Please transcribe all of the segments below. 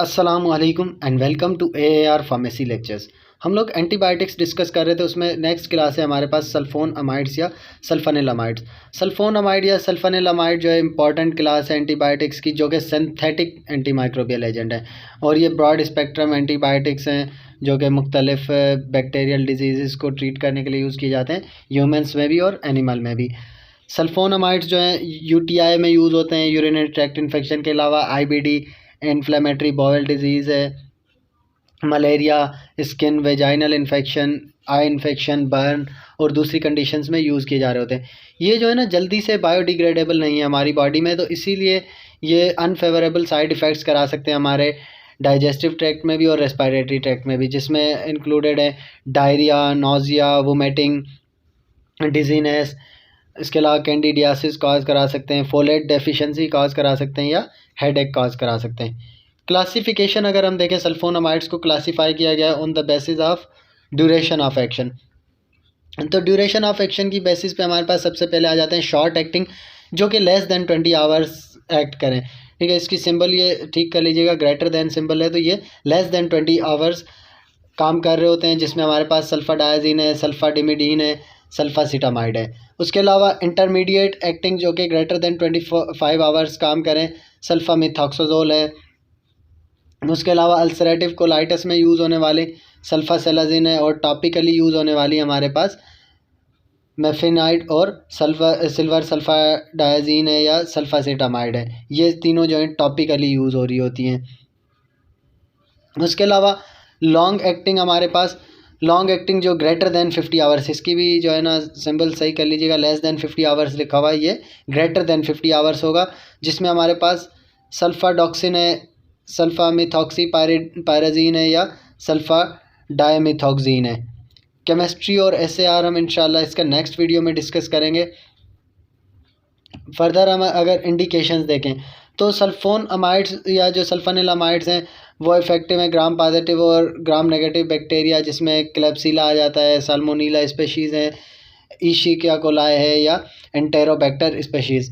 अस्सलामुअलैकुम and welcome to AAR pharmacy lectures. हम लोग एंटीबायोटिक्स डिस्कस कर रहे थे, उसमें नेक्स्ट क्लास है हमारे पास सल्फोनामाइड्स या सल्फानिलमाइड्स। सल्फोनामाइड या सल्फानिलमाइड जो है इंपॉर्टेंट क्लास है एंटीबायोटिक्स की, जो कि सिंथेटिक एंटीमाइक्रोबियल एजेंट है और ये ब्रॉड स्पेक्ट्रम एंटीबायोटिक्स हैं जो कि मुख्तलिफ बैक्टीरियल डिजीज़ को ट्रीट करने के लिए यूज़ किए जाते हैं, ह्यूमन्स में भी और एनिमल में भी। सल्फोनामाइड्स जो हैं UTI में यूज़ होते हैं, यूरिनरी ट्रैक्ट इन्फेक्शन के अलावा IBD, इन्फ्लेमेटरी बाउल डिजीज़ है, malaria, skin vaginal infection, eye infection, burn और दूसरी कंडीशंस में यूज़ किए जा रहे होते हैं। ये जो है ना जल्दी से बायोडिग्रेडेबल नहीं है हमारी बॉडी में, तो इसीलिए ये अनफेवरेबल साइड इफ़ेक्ट्स करा सकते हैं हमारे डाइजेस्टिव ट्रैक्ट में भी और रेस्पिरेटरी ट्रैक्ट में भी, जिसमें इंक्लूडेड है डायरिया, नोज़िया, वोमिटिंग, डिजीनेस। इसके अलावा कैंडिडियासिस कॉज करा सकते हैं, फोलेट डेफिशिएंसी कॉज करा सकते हैं या हेडेक कॉज करा सकते हैं। क्लासिफिकेशन अगर हम देखें, सल्फोनामाइड्स को क्लासीफाई किया गया है on the basis of duration of action. तो ड्यूरेशन ऑफ एक्शन की बेसिस पे हमारे पास सबसे पहले आ जाते हैं शॉर्ट एक्टिंग, जो कि लेस देन 20 आवर्स एक्ट करें। ठीक है, इसकी सिंबल ये ठीक कर लीजिएगा, ग्रेटर देन सिंबल है, तो ये लेस देन 20 आवर्स काम कर रहे होते हैं, जिसमें हमारे पास सल्फाडायजीन है, सल्फाडिमिडीन है, सल्फासिटामाइड है। उसके अलावा इंटरमीडिएट एक्टिंग जो कि ग्रेटर देन 25 आवर्स काम करें, सल्फामिथॉक्सोजोल है। उसके अलावा अल्सरेटिव कोलाइटिस में यूज़ होने वाली सल्फासेलाजिन है, और टॉपिकली यूज़ होने वाली हमारे पास मेफिनाइड और सिल्वर सल्फाडायजीन है या सल्फासिटामाइड है। ये तीनों जो है टॉपिकली यूज़ हो रही होती हैं। उसके अलावा लॉन्ग एक्टिंग हमारे पास, लॉन्ग एक्टिंग जो ग्रेटर देन 50 आवर्स, इसकी भी जो है ना सिंबल सही कर लीजिएगा, लेस देन 50 आवर्स लिखा हुआ है, ये ग्रेटर देन 50 आवर्स होगा, जिसमें हमारे पास सल्फाडॉक्सिन है, सल्फामिथॉक्सी पायराजीन है या सल्फा डायमिथॉक्सीन है। केमिस्ट्री और SAR हम इंशाल्लाह इसका नेक्स्ट वीडियो में डिस्कस करेंगे। फर्दर हम अगर इंडिकेशंस देखें तो सल्फोन अमाइड्स या जो सल्फानिलमाइड्स हैं वो इफेक्टिव हैं ग्राम पॉजिटिव और ग्राम नेगेटिव बैक्टीरिया, जिसमें क्लेप्सिला आ जाता है, साल्मोनीला स्पेशीज़ हैं, इशिकिया कोलाई है या एंटेरोबैक्टर स्पेशीज़।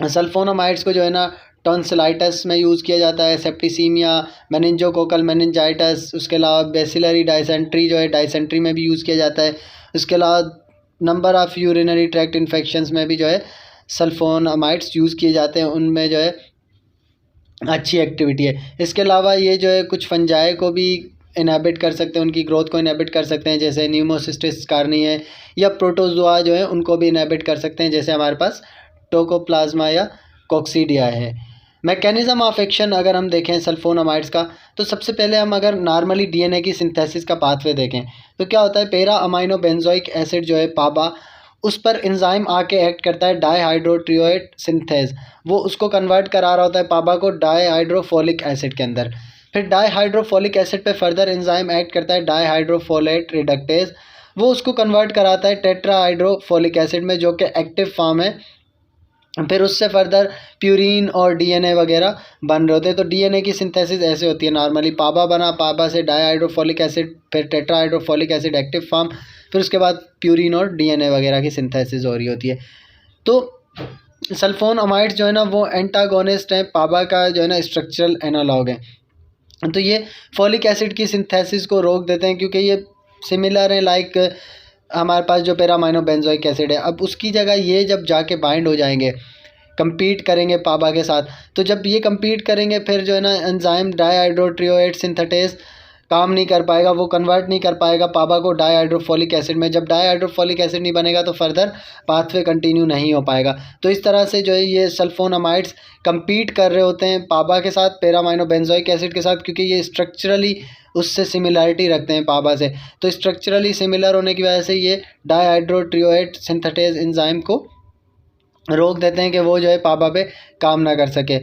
सल्फोनामाइड्स को जो है ना टॉन्सिलाइटिस में यूज़ किया जाता है, सेप्टिसीमिया, मेनिंजोकोकल मेनिंजाइटिस, उसके अलावा बेसिलरी डाइसेंट्री जो है डाइसेंट्री में भी यूज़ किया जाता है। उसके अलावा number of urinary tract infections में भी जो है सल्फोनामाइड्स यूज़ किए जाते हैं, उनमें जो है अच्छी एक्टिविटी है। इसके अलावा ये जो है कुछ फंजाई को भी इनहिबिट कर सकते हैं, उनकी ग्रोथ को इनहिबिट कर सकते हैं, जैसे न्यूमोसिस्टिस कार्नी है, या प्रोटोजोआ जो है उनको भी इनहिबिट कर सकते हैं, जैसे हमारे पास टोकोप्लाज्मा या कोक्सीडिया है। मैकेनिज़्म ऑफ एक्शन अगर हम देखें सल्फोनामाइड्स का, तो सबसे पहले हम अगर नॉर्मली DNA की सिंथेसिस का पाथवे देखें तो क्या होता है, पैरा अमाइनो बेंजोइक एसिड जो है पाबा, उस पर एंजाइम आके एक्ट करता है डाईहाइड्रोट्रियोएट सिंथेज, वो उसको कन्वर्ट करा रहा होता है पाबा को डाईहाइड्रोफोलिक एसिड के अंदर। फिर डाईहाइड्रोफोलिक एसिड पे फर्दर एंजाइम एक्ट करता है डाईहाइड्रोफोलेट रिडक्टेज, वो उसको कन्वर्ट कराता है टेट्राहाइड्रोफोलिक एसिड में, जो कि एक्टिव फॉर्म है। फिर उससे फर्दर प्यूरिन और DNA वगैरह बन रहे होते हैं। तो DNA की सिंथेसिस ऐसे होती है नॉर्मली, पाबा बना, पाबा से डाईहाइड्रोफोलिक एसिड, फिर टेट्राहाइड्रोफोलिक एसिड एक्टिव फॉर्म, फिर उसके बाद प्यूरिन और DNA वगैरह की सिंथेसिस हो रही होती है। तो सल्फोनामाइड्स जो है ना वो एंटागोनिस्ट हैं, पाबा का जो है ना स्ट्रक्चरल एनालॉग है। तो ये फोलिक एसिड की सिंथेसिस को रोक देते हैं, क्योंकि ये सिमिलर है लाइक हमारे पास जो पैरामाइनो बेंजोइक एसिड है। अब उसकी जगह ये जब जाके बाइंड हो जाएंगे, compete करेंगे पाबा के साथ, तो जब ये compete करेंगे फिर जो है ना एंजाइम डाईहाइड्रोट्रियोएट सिंथेटेज काम नहीं कर पाएगा, वो कन्वर्ट नहीं कर पाएगा पाबा को डाईहाइड्रोफोलिक एसिड में। जब डाईहाइड्रोफोलिक एसिड नहीं बनेगा तो फर्दर पाथवे कंटिन्यू नहीं हो पाएगा। तो इस तरह से जो है ये सल्फोनामाइड्स compete कर रहे होते हैं पाबा के साथ, पैरामाइनो बेंजोइक एसिड के साथ, क्योंकि ये स्ट्रक्चरली उससे सिमिलरिटी रखते हैं पाबा से। तो स्ट्रक्चरली सिमिलर होने की वजह से ये डाईहाइड्रोट्रियोएट सिंथेटेज एंजाइम को रोक देते हैं कि वो जो है पाबा पे काम ना कर सके।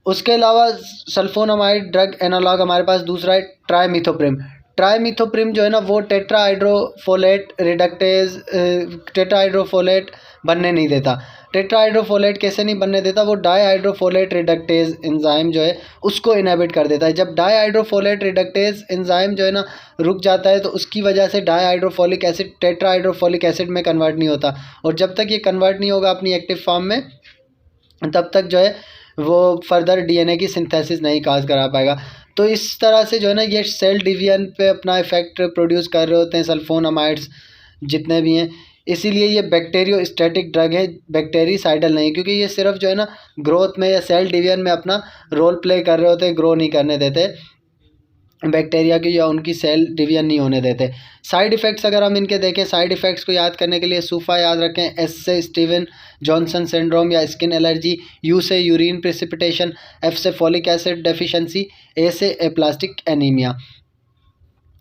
उसके अलावा सल्फोनामाइड ड्रग एनालॉग हमारे पास दूसरा है ट्राइमिथोप्रिम। ट्राइमिथोप्रिम जो है ना वो टेट्राहाइड्रोफोलेट रिडक्टेज, टेट्राहाइड्रोफोलेट बनने नहीं देता। टेट्राहाइड्रोफोलेट कैसे नहीं बनने देता, वो डाईहाइड्रोफोलेट रिडक्टेज एंजाइम जो है उसको इनहिबिट कर देता है। जब डाईहाइड्रोफोलेट रिडक्टेज एंजाइम जो है ना रुक जाता है, तो उसकी वजह से डाईहाइड्रोफोलिक एसिड टेट्राहाइड्रोफोलिक एसिड में कन्वर्ट नहीं होता, और जब तक ये कन्वर्ट नहीं होगा अपनी एक्टिव फॉर्म में, तब तक जो है वो फर्दर डीएनए की सिंथेसिस नहीं काज करा पाएगा। तो इस तरह से जो है ना ये सेल डिवीजन पे अपना इफेक्ट प्रोड्यूस कर रहे होते हैं सल्फोनामाइड्स जितने भी हैं। इसीलिए ये बैक्टीरियोस्टैटिक ड्रग है, बैक्टीरिसाइडल नहीं, क्योंकि ये सिर्फ जो है ना ग्रोथ में या सेल डिवीजन में अपना रोल प्ले कर रहे होते हैं, ग्रो नहीं करने देते बैक्टीरिया की या उनकी सेल डिवीजन नहीं होने देते। साइड इफ़ेक्ट्स अगर हम इनके देखें, साइड इफ़ेक्ट्स को याद करने के लिए सूफा याद रखें, एस से स्टीवन जॉनसन सिंड्रोम या स्किन एलर्जी, यू से यूरिन प्रेसिपिटेशन, एफ से फॉलिक एसिड डेफिशिएंसी, ए से एप्लास्टिक एनीमिया।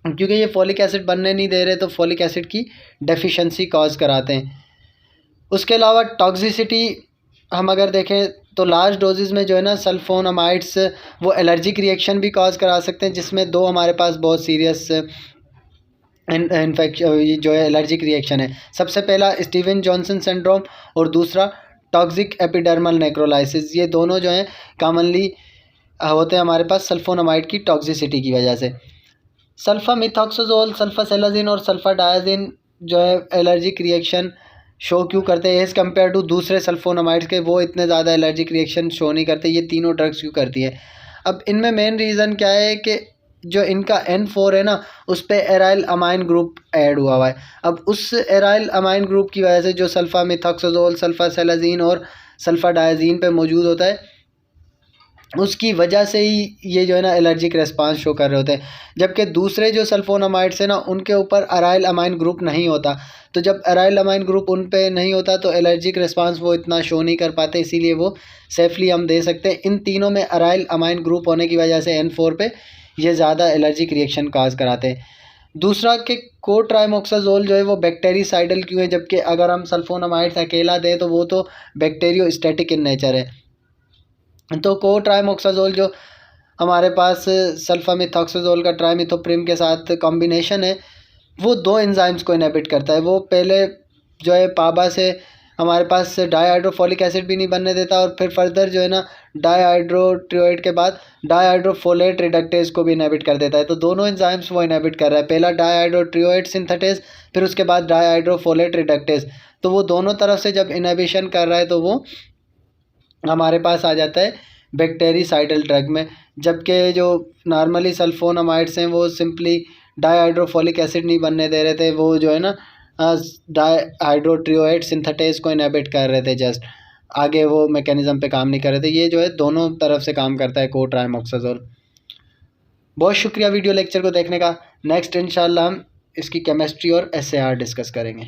क्योंकि ये फॉलिक एसिड बनने नहीं दे रहे तो फॉलिक एसिड की डेफिशिएंसी कॉज कराते हैं। उसके अलावा टॉक्सिसिटी हम अगर देखें तो लार्ज डोजेज़ में जो है ना सल्फोनामाइड्स वो एलर्जिक रिएक्शन भी कॉज करा सकते हैं, जिसमें दो हमारे पास बहुत सीरियस इन्फेक्शन जो है एलर्जिक रिएक्शन है। सबसे पहला स्टीवन जॉनसन सिंड्रोम और दूसरा टॉक्सिक एपिडर्मल नेक्रोलाइसिस। ये दोनों जो हैं कॉमनली होते हैं हमारे पास सल्फोनामाइड की टॉक्सिसिटी की वजह से। सल्फामिथॉक्सोजोल, सल्फासेलाजिन और सल्फाडायाजिन जो है एलर्जिक रिएक्शन शो क्यों करते हैं एज़ कम्पेयर टू दूसरे सल्फोनामाइड्स के, वो इतने ज़्यादा एलर्जिक रिएक्शन शो नहीं करते, ये तीनों ड्रग्स क्यों करती है। अब इनमें मेन रीज़न क्या है कि जो इनका N4 है ना उस पर एराइल अमाइन ग्रुप ऐड हुआ है। अब उस एराइल अमाइन ग्रुप की वजह से जो सल्फामिथॉक्सोजोल, सल्फासेलाजिन और सल्फाडायाजिन पे मौजूद होता है उसकी वजह से ही ये जो है ना एलर्जिक रेस्पॉन्स शो कर रहे होते हैं। जबकि दूसरे जो सल्फोनामाइड्स हैं ना उनके ऊपर अराइल अमाइन ग्रुप नहीं होता, तो जब अराइल अमाइन ग्रुप उन पे नहीं होता तो एलर्जिक रेस्पॉन्स वो इतना शो नहीं कर पाते, इसीलिए वो सेफली हम दे सकते हैं। इन तीनों में अराइल अमाइन ग्रुप होने की वजह से N4 पे ये ज़्यादा एलर्जिक रिएक्शन काज कराते हैं। दूसरा कि कोट्राइमोक्साजोल जो है वो बैक्टीरिसाइडल क्यों है, जबकि अगर हम सल्फोनामाइड्स अकेला दें तो वो तो बैक्टीरियोस्टैटिक इन नेचर है। तो कोट्राइमोक्साजोल जो हमारे पास सल्फामिथॉक्साजोल का ट्राइमिथोप्रिम के साथ कॉम्बिनेशन है वो दो एंजाइम्स को इनहिबिट करता है। वो पहले जो है पाबा से हमारे पास डाईहाइड्रोफोलिक एसिड भी नहीं बनने देता और फिर फर्दर जो है ना डाईहाइड्रोट्रियोएट के बाद डाईहाइड्रोफोलेट रिडक्टेज को भी इनहिबिट कर देता है। तो दोनों एंजाइम्स वो इनहिबिट कर रहा है, पहला डाईहाइड्रोट्रियोएट सिंथेटेज फिर उसके बाद डाईहाइड्रोफोलेट रिडक्टेज। तो वो दोनों तरफ से जब इनहिबिशन कर रहा है तो वो हमारे पास आ जाता है बैक्टीरिसाइडल ड्रग में। जबकि जो नॉर्मली सल्फोनामाइड्स हैं वो सिंपली डाईहाइड्रोफोलिक एसिड नहीं बनने दे रहे थे, वो जो है ना डाईहाइड्रोट्रियोएट सिंथेटेज को इनहिबिट कर रहे थे, जस्ट आगे वो मैकेनिज़्म पे काम नहीं कर रहे थे। ये जो है दोनों तरफ से काम करता है कोट्राइमोक्साजोल। बहुत शुक्रिया वीडियो लेक्चर को देखने का। नेक्स्ट इंशाल्लाह हम इसकी केमिस्ट्री और SAR डिस्कस करेंगे।